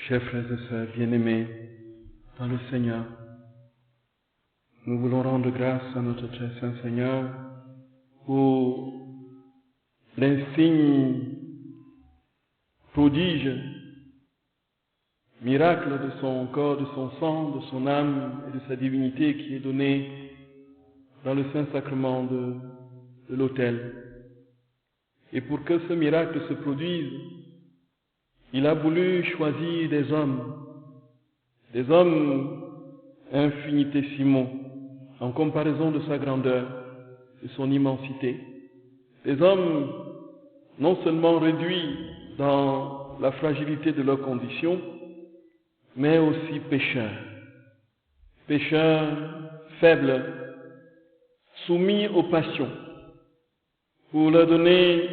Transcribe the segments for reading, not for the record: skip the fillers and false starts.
Chers frères et sœurs bien-aimés dans le Seigneur, nous voulons rendre grâce à notre très saint Seigneur pour l'insigne prodige, miracle de son corps, de son sang, de son âme et de sa divinité qui est donné dans le Saint-Sacrement de l'autel. Et pour que ce miracle se produise, il a voulu choisir des hommes infinitésimaux en comparaison de sa grandeur, de son immensité. Des hommes non seulement réduits dans la fragilité de leurs conditions, mais aussi pécheurs faibles, soumis aux passions, pour leur donner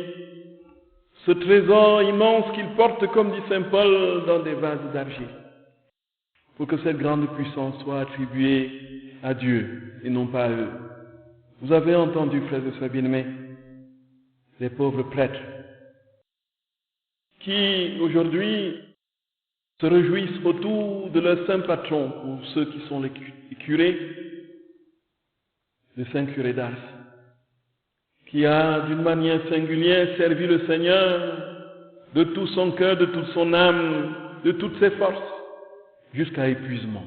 ce trésor immense qu'ils portent, comme dit saint Paul, dans des vases d'argile, pour que cette grande puissance soit attribuée à Dieu et non pas à eux. Vous avez entendu, frères et sœurs bien-aimés, les pauvres prêtres qui aujourd'hui se réjouissent autour de leur saint patron, pour ceux qui sont les curés, le saint curé d'Ars, qui a d'une manière singulière servi le Seigneur de tout son cœur, de toute son âme, de toutes ses forces, jusqu'à épuisement.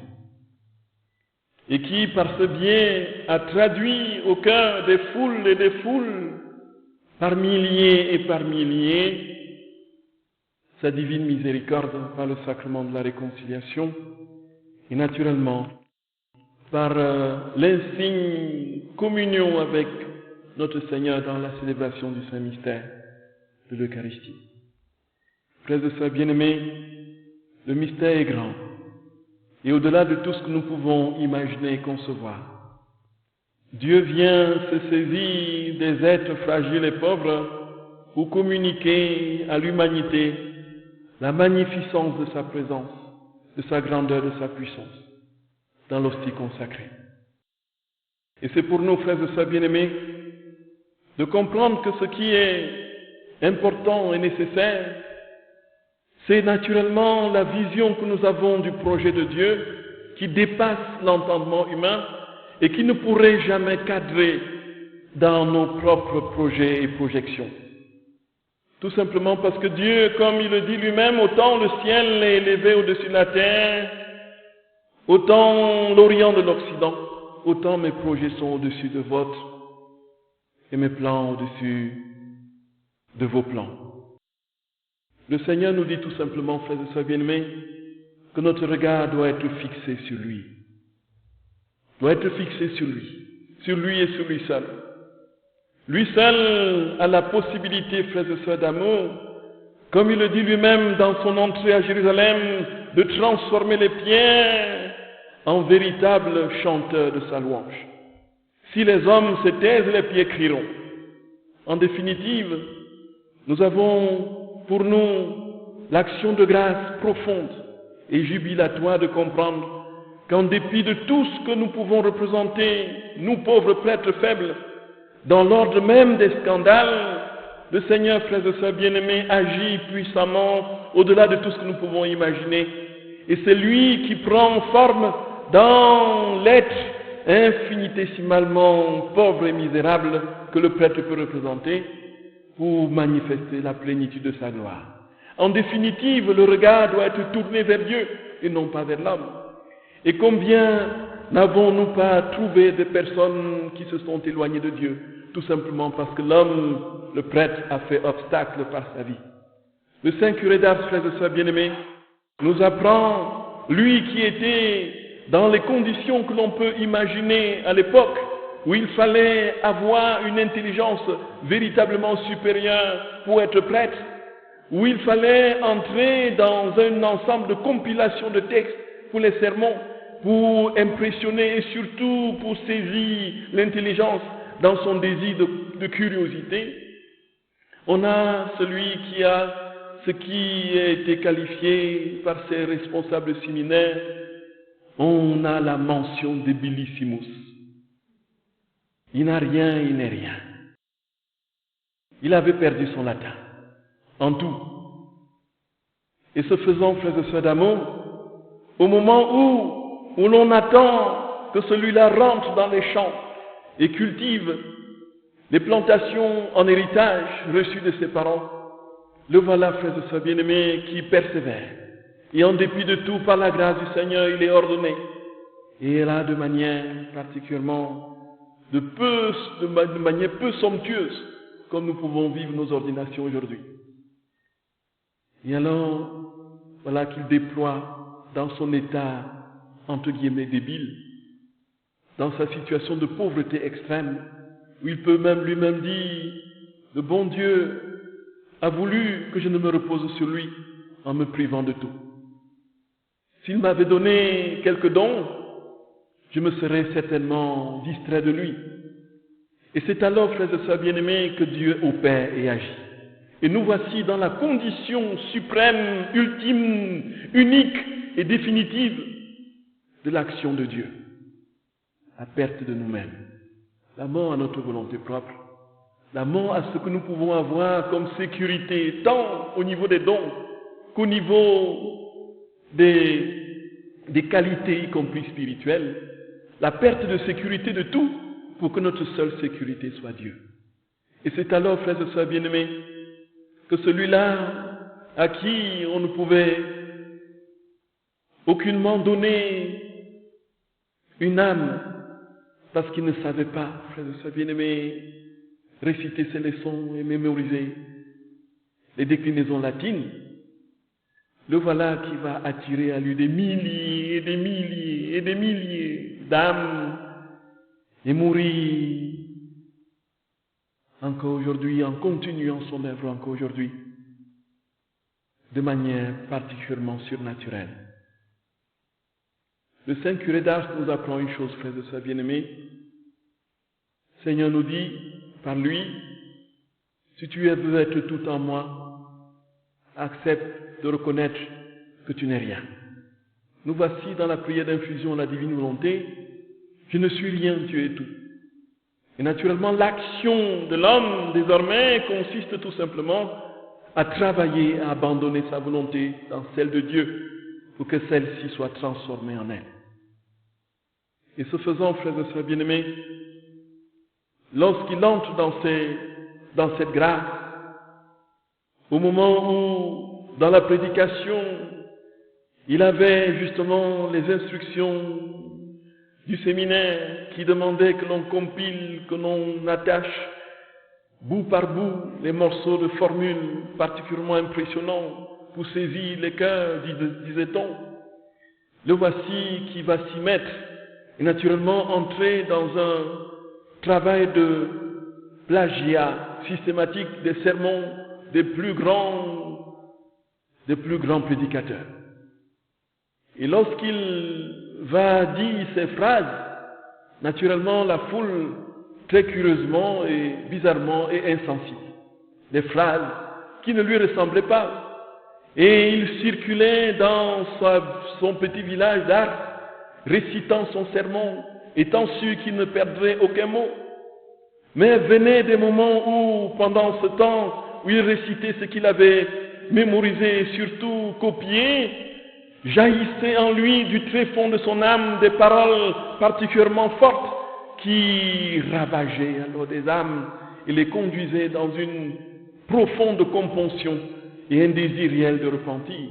Et qui, par ce biais, a traduit au cœur des foules et des foules, par milliers et par milliers, sa divine miséricorde par le sacrement de la réconciliation, et naturellement, par l'insigne communion avec notre Seigneur dans la célébration du Saint-Mystère de l'Eucharistie. Frères et sœurs bien-aimés, le mystère est grand, et au-delà de tout ce que nous pouvons imaginer et concevoir. Dieu vient se saisir des êtres fragiles et pauvres pour communiquer à l'humanité la magnificence de sa présence, de sa grandeur, de sa puissance, dans l'hostie consacrée. Et c'est pour nous, frères et sœurs bien-aimés, de comprendre que ce qui est important et nécessaire, c'est naturellement la vision que nous avons du projet de Dieu qui dépasse l'entendement humain et qui ne pourrait jamais cadrer dans nos propres projets et projections. Tout simplement parce que Dieu, comme il le dit lui-même, autant le ciel est élevé au-dessus de la terre, autant l'Orient de l'Occident, autant mes projets sont au-dessus de vôtres et mes plans au-dessus de vos plans. Le Seigneur nous dit tout simplement, frères et sœurs bien-aimés, que notre regard doit être fixé sur lui. Doit être fixé sur lui et sur lui seul. Lui seul a la possibilité, frères et sœurs d'amour, comme il le dit lui-même dans son entrée à Jérusalem, de transformer les pierres en véritables chanteurs de sa louange. Si les hommes se taisent, les pierres crieront. En définitive, nous avons pour nous l'action de grâce profonde et jubilatoire de comprendre qu'en dépit de tout ce que nous pouvons représenter, nous pauvres prêtres faibles, dans l'ordre même des scandales, le Seigneur, frères et sœurs bien-aimés, agit puissamment au-delà de tout ce que nous pouvons imaginer. Et c'est lui qui prend forme dans l'être infinitésimalement pauvre et misérable que le prêtre peut représenter pour manifester la plénitude de sa gloire. En définitive, le regard doit être tourné vers Dieu et non pas vers l'homme. Et combien n'avons-nous pas trouvé des personnes qui se sont éloignées de Dieu, tout simplement parce que l'homme, le prêtre, a fait obstacle par sa vie. Le saint curé d'Ars, frères et sœurs bien-aimés, nous apprend, lui qui était dans les conditions que l'on peut imaginer à l'époque, où il fallait avoir une intelligence véritablement supérieure pour être prêtre, où il fallait entrer dans un ensemble de compilations de textes pour les sermons, pour impressionner et surtout pour saisir l'intelligence dans son désir de curiosité. On a celui qui a ce qui a été qualifié par ses responsables séminaires, on a la mention debilissimus. Il n'a rien, il n'est rien. Il avait perdu son latin, en tout. Et ce faisant, frères et sœurs d'amour, au moment où l'on attend que celui-là rentre dans les champs et cultive les plantations en héritage reçues de ses parents, le voilà, frères et sœurs bien-aimés, qui persévère. Et en dépit de tout, par la grâce du Seigneur, il est ordonné. Et là, de manière particulièrement, de manière peu somptueuse, comme nous pouvons vivre nos ordinations aujourd'hui. Et alors, voilà qu'il déploie dans son état, entre guillemets, débile, dans sa situation de pauvreté extrême, où il peut même lui-même dire, le bon Dieu a voulu que je ne me repose sur lui en me privant de tout. S'il m'avait donné quelques dons, je me serais certainement distrait de lui. Et c'est alors, frères et sœurs bien-aimés, que Dieu opère et agit. Et nous voici dans la condition suprême, ultime, unique et définitive de l'action de Dieu. La perte de nous-mêmes, la mort à notre volonté propre, la mort à ce que nous pouvons avoir comme sécurité, tant au niveau des dons qu'au niveau des qualités, y compris spirituelles, la perte de sécurité de tout pour que notre seule sécurité soit Dieu. Et c'est alors, frères et sœurs bien-aimés, que celui-là à qui on ne pouvait aucunement donner une âme parce qu'il ne savait pas, frères et sœurs bien-aimés, réciter ses leçons et mémoriser les déclinaisons latines, le voilà qui va attirer à lui des milliers et des milliers et des milliers d'âmes et mourir encore aujourd'hui, en continuant son œuvre encore aujourd'hui, de manière particulièrement surnaturelle. Le Saint curé d'Ars nous apprend une chose, frères et sœurs bien-aimés. Le Seigneur nous dit, par lui, si tu veux être tout en moi, accepte de reconnaître que tu n'es rien. Nous voici dans la prière d'infusion à la divine volonté, je ne suis rien, tu es tout. Et naturellement, l'action de l'homme, désormais, consiste tout simplement à travailler, à abandonner sa volonté dans celle de Dieu, pour que celle-ci soit transformée en elle. Et ce faisant, frères et sœurs bien-aimés, lorsqu'il entre dans cette grâce, au moment où, dans la prédication, il avait justement les instructions du séminaire qui demandait que l'on compile, que l'on attache bout par bout les morceaux de formules particulièrement impressionnants pour saisir les cœurs, disait-on. Le voici qui va s'y mettre et naturellement entrer dans un travail de plagiat systématique des sermons des plus grands prédicateurs. Et lorsqu'il va dire ces phrases, naturellement la foule, très curieusement et bizarrement, est insensible. Des phrases qui ne lui ressemblaient pas. Et il circulait dans son petit village d'Ars, récitant son sermon, étant sûr qu'il ne perdrait aucun mot. Mais venaient des moments où, pendant ce temps, où il récitait ce qu'il avait mémorisé et surtout copié, jaillissaient en lui du tréfonds de son âme des paroles particulièrement fortes qui ravageaient alors des âmes et les conduisaient dans une profonde compunction et un désir réel de repentir.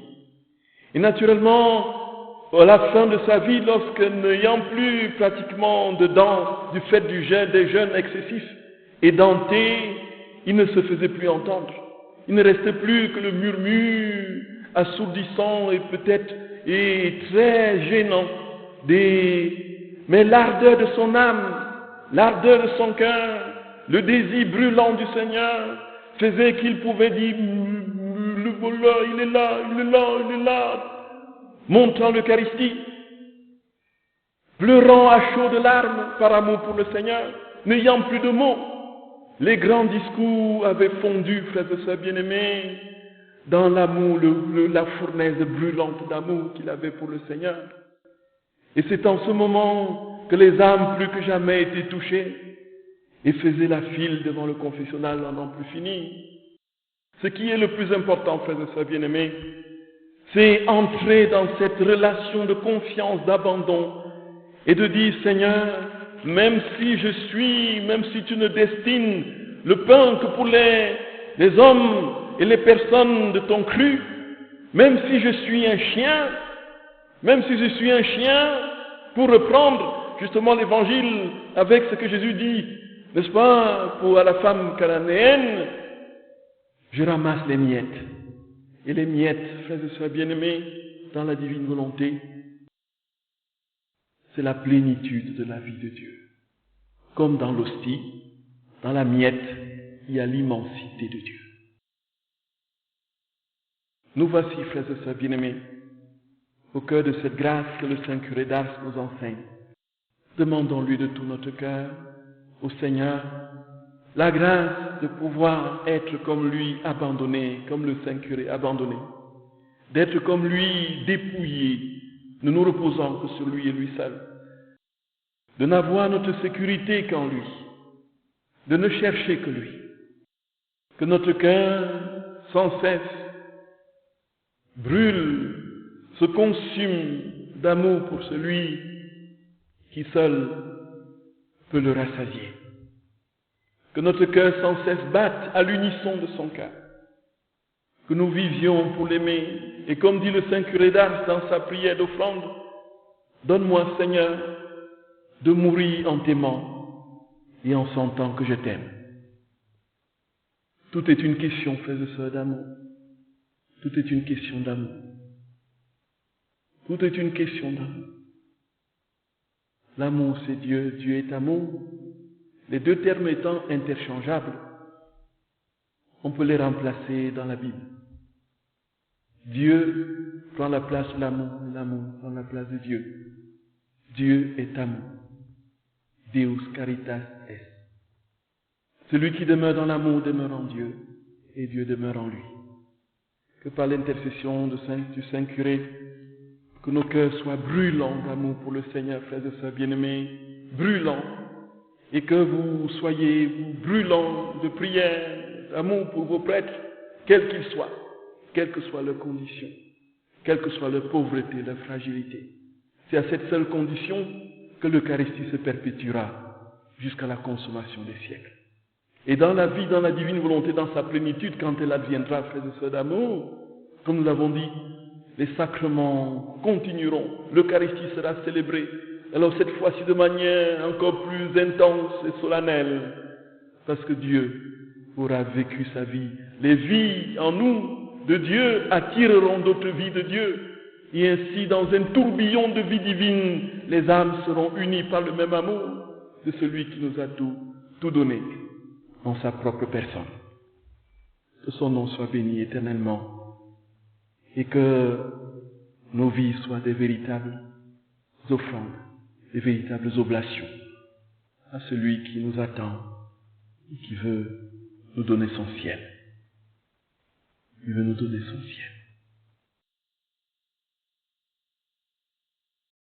Et naturellement, à la fin de sa vie, lorsque n'ayant plus pratiquement de dents du fait des jeûnes excessifs, édenté, il ne se faisait plus entendre. Il ne restait plus que le murmure assourdissant et peut-être et très gênant mais l'ardeur de son âme, l'ardeur de son cœur, le désir brûlant du Seigneur faisait qu'il pouvait dire le voilà, il est là, il est là, il est là, montrant l'Eucharistie, pleurant à chaudes larmes par amour pour le Seigneur, n'ayant plus de mots. Les grands discours avaient fondu, frères et sœurs bien-aimés, dans l'amour, la fournaise brûlante d'amour qu'il avait pour le Seigneur. Et c'est en ce moment que les âmes plus que jamais étaient touchées et faisaient la file devant le confessionnal en n'en plus finir. Ce qui est le plus important, frères et sœurs bien-aimés, c'est entrer dans cette relation de confiance, d'abandon, et de dire, Seigneur, même si tu ne destines le pain que pour les hommes et les personnes de ton cru, même si je suis un chien, pour reprendre justement l'évangile avec ce que Jésus dit, n'est-ce pas, à la femme cananéenne, je ramasse les miettes. Et les miettes, frères et sœurs bien-aimés, dans la divine volonté, c'est la plénitude de la vie de Dieu. Comme dans l'hostie, dans la miette, il y a l'immensité de Dieu. Nous voici, frères et sœurs bien-aimés, au cœur de cette grâce que le Saint curé d'Ars nous enseigne. Demandons-lui de tout notre cœur, au Seigneur, la grâce de pouvoir être comme lui abandonné, comme le Saint curé abandonné, d'être comme lui dépouillé, ne nous reposant que sur lui et lui seul, de n'avoir notre sécurité qu'en lui, de ne chercher que lui, que notre cœur sans cesse brûle, se consume d'amour pour celui qui seul peut le rassasier. Que notre cœur sans cesse batte à l'unisson de son cœur. Que nous vivions pour l'aimer. Et comme dit le Saint curé d'Ars dans sa prière d'offrande, donne-moi, Seigneur, de mourir en t'aimant et en sentant que je t'aime. Tout est une question, frères et sœurs, d'amour. Tout est une question d'amour. Tout est une question d'amour. L'amour, c'est Dieu. Dieu est amour. Les deux termes étant interchangeables, on peut les remplacer dans la Bible. Dieu prend la place de l'amour, l'amour prend la place de Dieu. Dieu est amour. Deus caritas est. Celui qui demeure dans l'amour demeure en Dieu, et Dieu demeure en lui. Que par l'intercession du Saint curé, que nos cœurs soient brûlants d'amour pour le Seigneur, frères et sœurs bien-aimés, brûlants, et que vous soyez brûlants de prière, d'amour pour vos prêtres, quels qu'ils soient, quelles que soient leurs conditions, quelle que soit leur pauvreté, leur fragilité. C'est à cette seule condition que l'Eucharistie se perpétuera jusqu'à la consommation des siècles. Et dans la vie, dans la divine volonté, dans sa plénitude, quand elle adviendra, frères et sœurs d'amour, comme nous l'avons dit, les sacrements continueront, l'Eucharistie sera célébrée, alors cette fois-ci de manière encore plus intense et solennelle, parce que Dieu aura vécu sa vie. Les vies en nous de Dieu attireront d'autres vies de Dieu, et ainsi dans un tourbillon de vie divine, les âmes seront unies par le même amour de celui qui nous a tout donné en sa propre personne. Que son nom soit béni éternellement et que nos vies soient des véritables offrandes, des véritables oblations à celui qui nous attend et qui veut nous donner son ciel. Il veut nous donner son ciel.